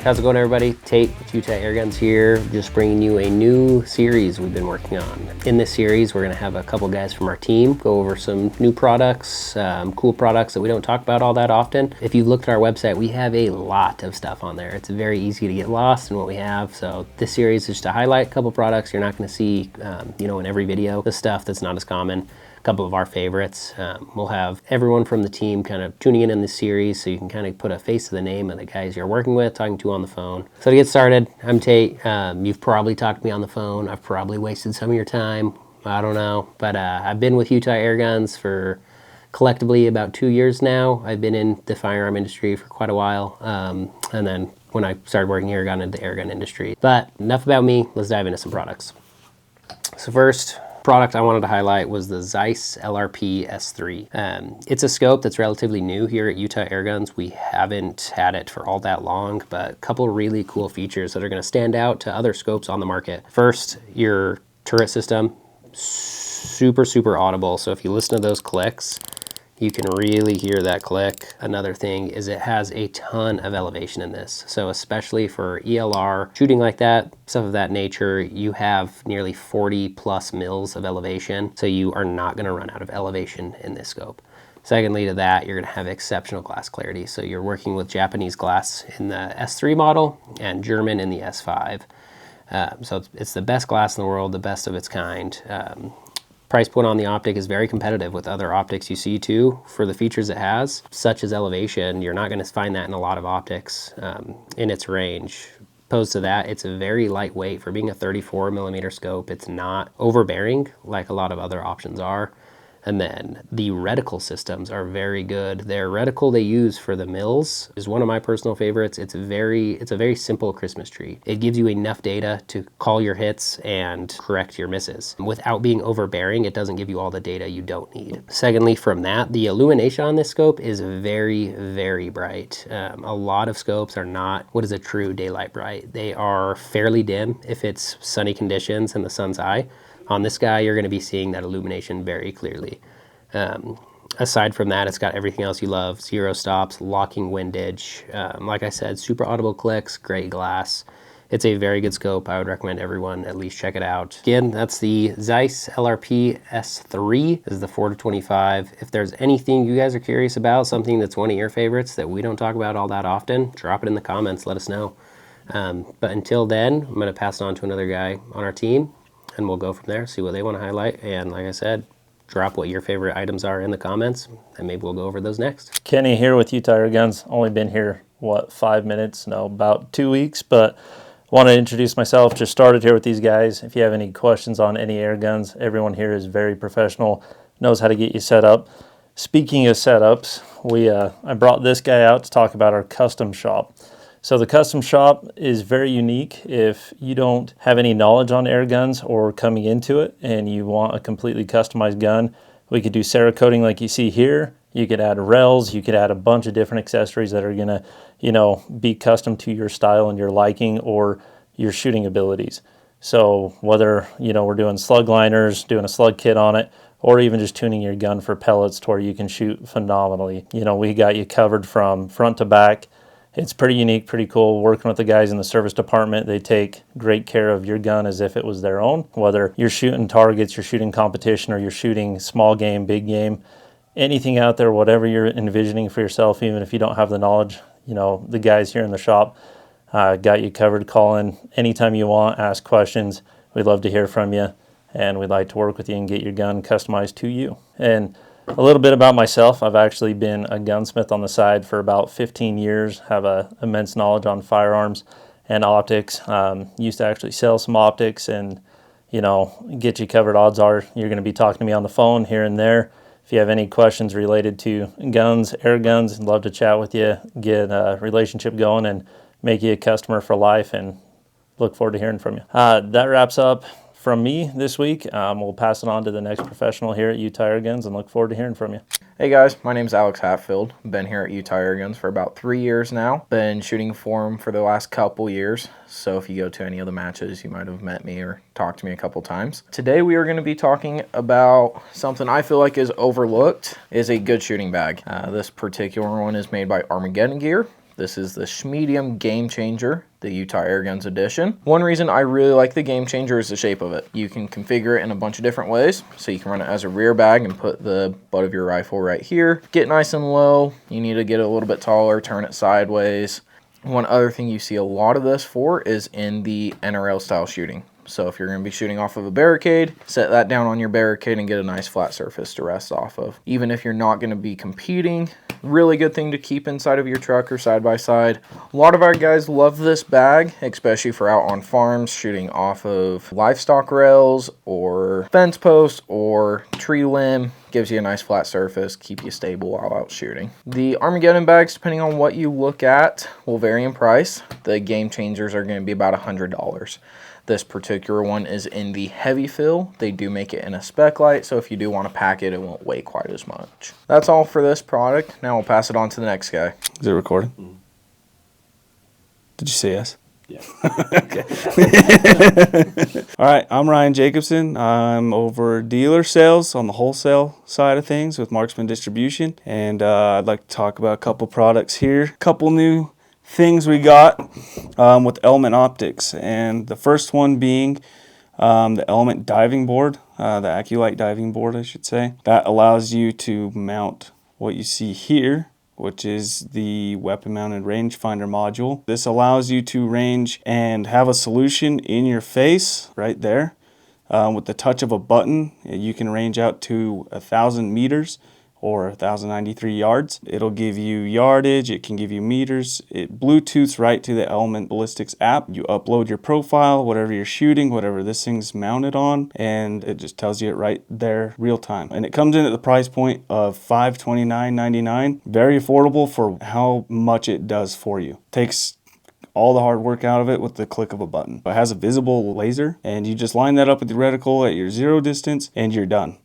How's it going, everybody? Tate with Utah Airguns here, just bringing you a new series we've been working on. In this series, we're gonna have a couple guys from our team go over some new products, cool products that we don't talk about all that often. If you looked at our website, we have a lot of stuff on there. It's very easy to get lost in what we have. So this series is just to highlight a couple products you're not gonna see, in every video, the stuff that's not as common. Couple of our favorites. We'll have everyone from the team kind of tuning in this series so you can kind of put a face to the name of the guys you're working with, talking to on the phone. So to get started, I'm Tate. You've probably talked to me on the phone. I've probably wasted some of your time. I don't know. But I've been with Utah Airguns for collectively about 2 years now. I've been in the firearm industry for quite a while. And then when I started working here, I got into the airgun industry. But enough about me. Let's dive into some products. So first, product I wanted to highlight was the Zeiss LRP S3. It's a scope that's relatively new here at Utah Airguns. We haven't had it for all that long, but a couple really cool features that are going to stand out to other scopes on the market. First, your turret system, super audible. So if you listen to those clicks, you can really hear that click. Another thing is it has a ton of elevation in this. So especially for ELR, shooting like that, stuff of that nature, you have nearly 40 plus mils of elevation. So you are not gonna run out of elevation in this scope. Secondly to that, you're gonna have exceptional glass clarity. So you're working with Japanese glass in the S3 model and German in the S5. So it's the best glass in the world, the best of its kind. Price point on the optic is very competitive with other optics you see too for the features it has, such as elevation. You're not going to find that in a lot of optics in its range. Opposed to that, it's a very lightweight for being a 34 millimeter scope. It's not overbearing like a lot of other options are. And then the reticle systems are very good. Their reticle they use for the mills is one of my personal favorites. It's a very simple Christmas tree. It gives you enough data to call your hits and correct your misses. Without being overbearing, it doesn't give you all the data you don't need. Secondly, from that, the illumination on this scope is very bright. A lot of scopes are not what is a true daylight bright. They are fairly dim if it's sunny conditions and the sun's eye. On this guy, you're going to be seeing that illumination very clearly. Aside from that, it's got everything else you love. Zero stops, locking windage. Like I said, super audible clicks, great glass. It's a very good scope. I would recommend everyone at least check it out. Again, that's the Zeiss LRP S3. This is the 4-25. If there's anything you guys are curious about, something that's one of your favorites that we don't talk about all that often, drop it in the comments. Let us know. But until then, I'm going to pass it on to another guy on our team, and we'll go from there, see what they want to highlight. And like I said, drop what your favorite items are in the comments, and maybe we'll go over those next. Kenny here with Utah Airguns. Only been here, 5 minutes? No, about 2 weeks, but want to introduce myself. Just started here with these guys. If you have any questions on any air guns, everyone here is very professional, knows how to get you set up. Speaking of setups, I brought this guy out to talk about our custom shop. So the custom shop is very unique. If you don't have any knowledge on air guns or coming into it and you want a completely customized gun, we could do Cerakoting like you see here. You could add rails, you could add a bunch of different accessories that are gonna, be custom to your style and your liking or your shooting abilities. So whether, we're doing slug liners, doing a slug kit on it, or even just tuning your gun for pellets to where you can shoot phenomenally. We got you covered from front to back. It's pretty unique, pretty cool. Working with the guys in the service department, they take great care of your gun as if it was their own. Whether you're shooting targets, you're shooting competition, or you're shooting small game, big game, anything out there, whatever you're envisioning for yourself, even if you don't have the knowledge, the guys here in the shop got you covered. Call in anytime you want, ask questions. We'd love to hear from you, and we'd like to work with you and get your gun customized to you. And a little bit about myself. I've actually been a gunsmith on the side for about 15 years, have an immense knowledge on firearms and optics. Used to actually sell some optics and, get you covered. Odds are you're going to be talking to me on the phone here and there. If you have any questions related to guns, air guns, I'd love to chat with you, get a relationship going and make you a customer for life, and look forward to hearing from you. That wraps up from me this week. We'll pass it on to the next professional here at Utah Airguns and look forward to hearing from you. Hey guys, my name's Alex Hatfield. Been here at Utah Airguns for about 3 years now. Been shooting for them for the last couple years. So if you go to any of the matches, you might have met me or talked to me a couple times. Today we are going to be talking about something I feel like is overlooked, is a good shooting bag. This particular one is made by Armageddon Gear. This is the Medium Game Changer, the Utah Airguns edition. One reason I really like the Game Changer is the shape of it. You can configure it in a bunch of different ways. So you can run it as a rear bag and put the butt of your rifle right here. Get nice and low. You need to get it a little bit taller, turn it sideways. One other thing you see a lot of this for is in the NRL style shooting. So if you're going to be shooting off of a barricade, set that down on your barricade and get a nice flat surface to rest off of. Even if you're not going to be competing, really good thing to keep inside of your truck or side by side. A lot of our guys love this bag, especially for out on farms, shooting off of livestock rails or fence posts or tree limb. Gives you a nice flat surface, keep you stable while out shooting. The Armageddon bags, depending on what you look at, will vary in price. The Game Changers are going to be about $100. This particular one is in the heavy fill. They do make it in a spec light, so if you do want to pack it, it won't weigh quite as much. That's all for this product. Now we'll pass it on to the next guy. Is it recording? Did you say yes? Yeah. Okay. All right, I'm Ryan Jacobson. I'm over dealer sales on the wholesale side of things with Marksman Distribution, and I'd like to talk about a couple products here. A couple new things we got with Element Optics, and the first one being the Element diving board, the AccuLight diving board, I should say. That allows you to mount what you see here, which is the weapon-mounted rangefinder module. This allows you to range and have a solution in your face right there. With the touch of a button, you can range out to 1,000 meters or 1,093 yards. It'll give you yardage, it can give you meters. It Bluetooths right to the Element Ballistics app. You upload your profile, whatever you're shooting, whatever this thing's mounted on, and it just tells you it right there real time. And it comes in at the price point of $529.99. Very affordable for how much it does for you. Takes all the hard work out of it with the click of a button. It has a visible laser, and you just line that up with the reticle at your zero distance, and you're done.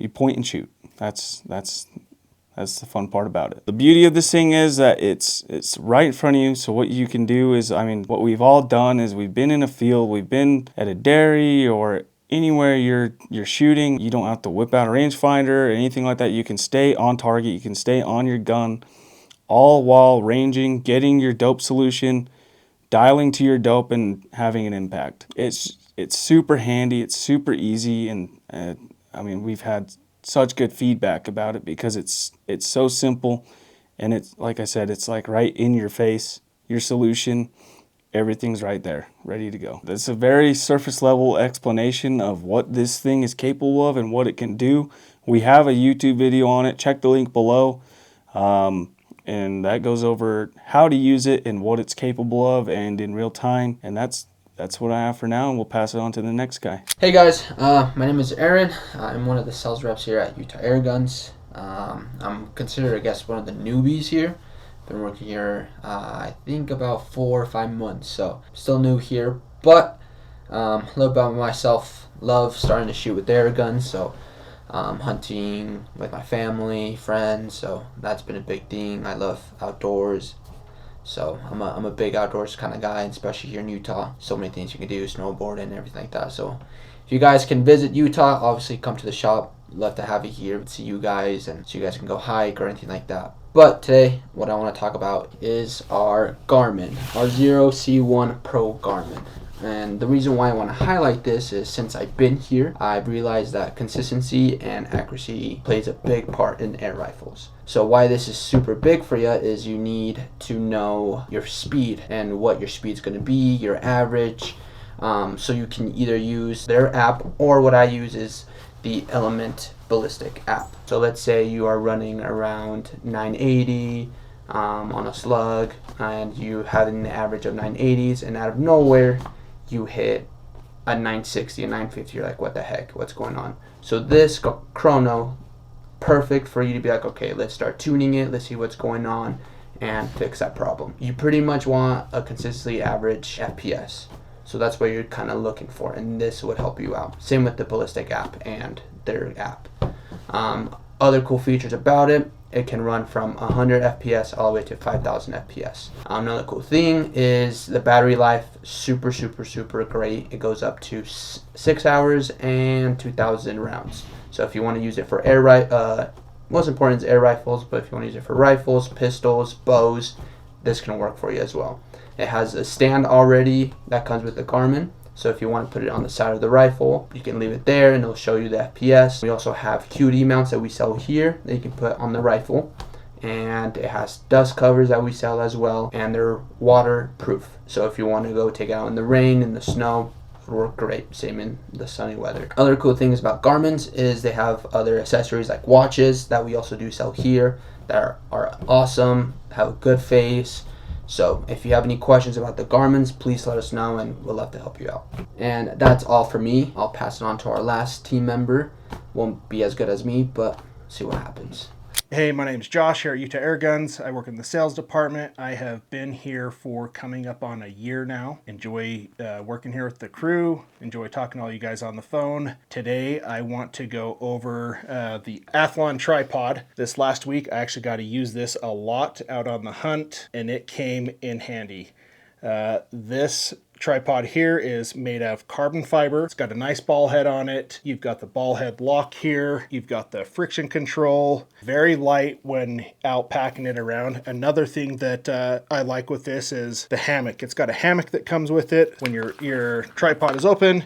You point and shoot. That's the fun part about it. The beauty of this thing is that it's right in front of you. So what you can do is, what we've all done is we've been in a field, we've been at a dairy or anywhere you're shooting. You don't have to whip out a rangefinder or anything like that. You can stay on target. You can stay on your gun, all while ranging, getting your dope solution, dialing to your dope, and having an impact. It's super handy. It's super easy, and we've had such good feedback about it because it's so simple, and it's like I said, it's like right in your face, your solution, everything's right there, ready to go. That's a very surface level explanation of what this thing is capable of and what it can do. We have a YouTube video on it. Check the link below, and that goes over how to use it and what it's capable of and in real time, and that's what I have for now, and we'll pass it on to the next guy. Hey guys, my name is Aaron. I'm one of the sales reps here at Utah Airguns. I'm considered, I guess, one of the newbies here. Been working here, I think about 4 or 5 months, so still new here. But a little about myself. Love starting to shoot with Airguns, so hunting with my family, friends. So that's been a big thing. I love outdoors. So I'm a big outdoors kind of guy, especially here in Utah. So many things you can do, snowboarding and everything like that. So if you guys can visit Utah, obviously come to the shop. Love to have you here, see you guys, and so you guys can go hike or anything like that. But today, what I want to talk about is our Garmin, our Zero C1 Pro Garmin. And the reason why I want to highlight this is since I've been here, I've realized that consistency and accuracy plays a big part in air rifles. So why this is super big for you is you need to know your speed and what your speed's going to be, your average. So you can either use their app, or what I use is the Element Ballistic app. So let's say you are running around 980 on a slug, and you have an average of 980s, and out of nowhere you hit a 960, a 950. You're like, what the heck? What's going on? So this chrono, perfect for you to be like, okay, let's start tuning it. Let's see what's going on and fix that problem. You pretty much want a consistently average FPS. So that's what you're kind of looking for, and this would help you out. Same with the Ballistic app and their app. Other cool features about it, it can run from 100 FPS all the way to 5,000 FPS. Another cool thing is the battery life, super great. It goes up to 6 hours and 2,000 rounds. So if you want to use it for Most important is air rifles, but if you want to use it for rifles, pistols, bows, this can work for you as well. It has a stand already that comes with the Garmin. So if you want to put it on the side of the rifle, you can leave it there and it'll show you the FPS. We also have QD mounts that we sell here that you can put on the rifle. And it has dust covers that we sell as well, and they're waterproof. So if you want to go take it out in the rain, in the snow, it'll work great. Same in the sunny weather. Other cool things about Garmin's is they have other accessories like watches that we also do sell here that are awesome, have a good face. So if you have any questions about the Garmin's, please let us know and we'll love to help you out. And that's all for me. I'll pass it on to our last team member. Won't be as good as me, but see what happens. Hey, my name's Josh here at Utah Airguns. I work in the sales department. I have been here for coming up on a year now. Enjoy working here with the crew. Enjoy talking to all you guys on the phone. Today, I want to go over the Athlon tripod. This last week, I actually got to use this a lot out on the hunt, and it came in handy. This tripod here is made of carbon fiber. It's got a nice ball head on it. You've got the ball head lock here. You've got the friction control. Very light when out packing it around. Another thing that I like with this is the hammock. It's got a hammock that comes with it. When your tripod is open,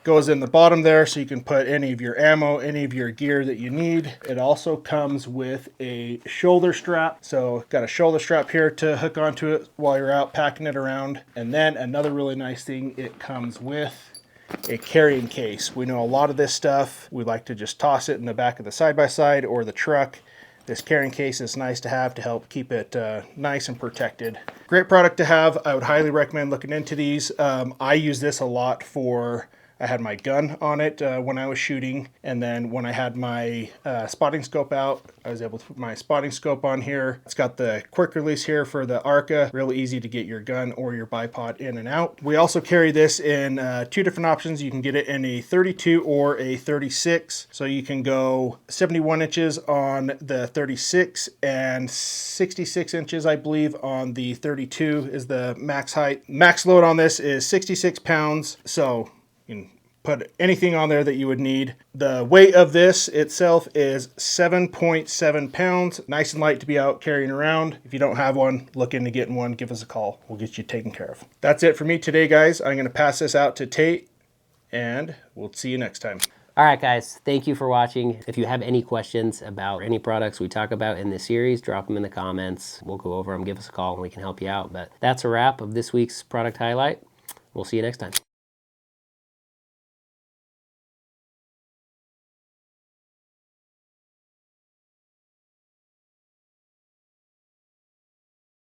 goes in the bottom there so you can put any of your ammo, any of your gear that you need. It also comes with a shoulder strap. So got a shoulder strap here to hook onto it while you're out packing it around. And then another really nice thing, it comes with a carrying case. We know a lot of this stuff, we like to just toss it in the back of the side-by-side or the truck. This carrying case is nice to have to help keep it nice and protected. Great product to have. I would highly recommend looking into these. I use this a lot for, I had my gun on it when I was shooting, and then when I had my spotting scope out, I was able to put my spotting scope on here. It's got the quick release here for the ARCA, really easy to get your gun or your bipod in and out. We also carry this in two different options. You can get it in a 32 or a 36, so you can go 71 inches on the 36 and 66 inches, I believe, on the 32 is the max height. Max load on this is 66 pounds, so you can put anything on there that you would need. The weight of this itself is 7.7 pounds. Nice and light to be out carrying around. If you don't have one, look into getting one. Give us a call. We'll get you taken care of. That's it for me today, guys. I'm going to pass this out to Tate, and we'll see you next time. All right, guys, thank you for watching. If you have any questions about any products we talk about in this series, drop them in the comments. We'll go over them. Give us a call and we can help you out. But that's a wrap of this week's product highlight. We'll see you next time.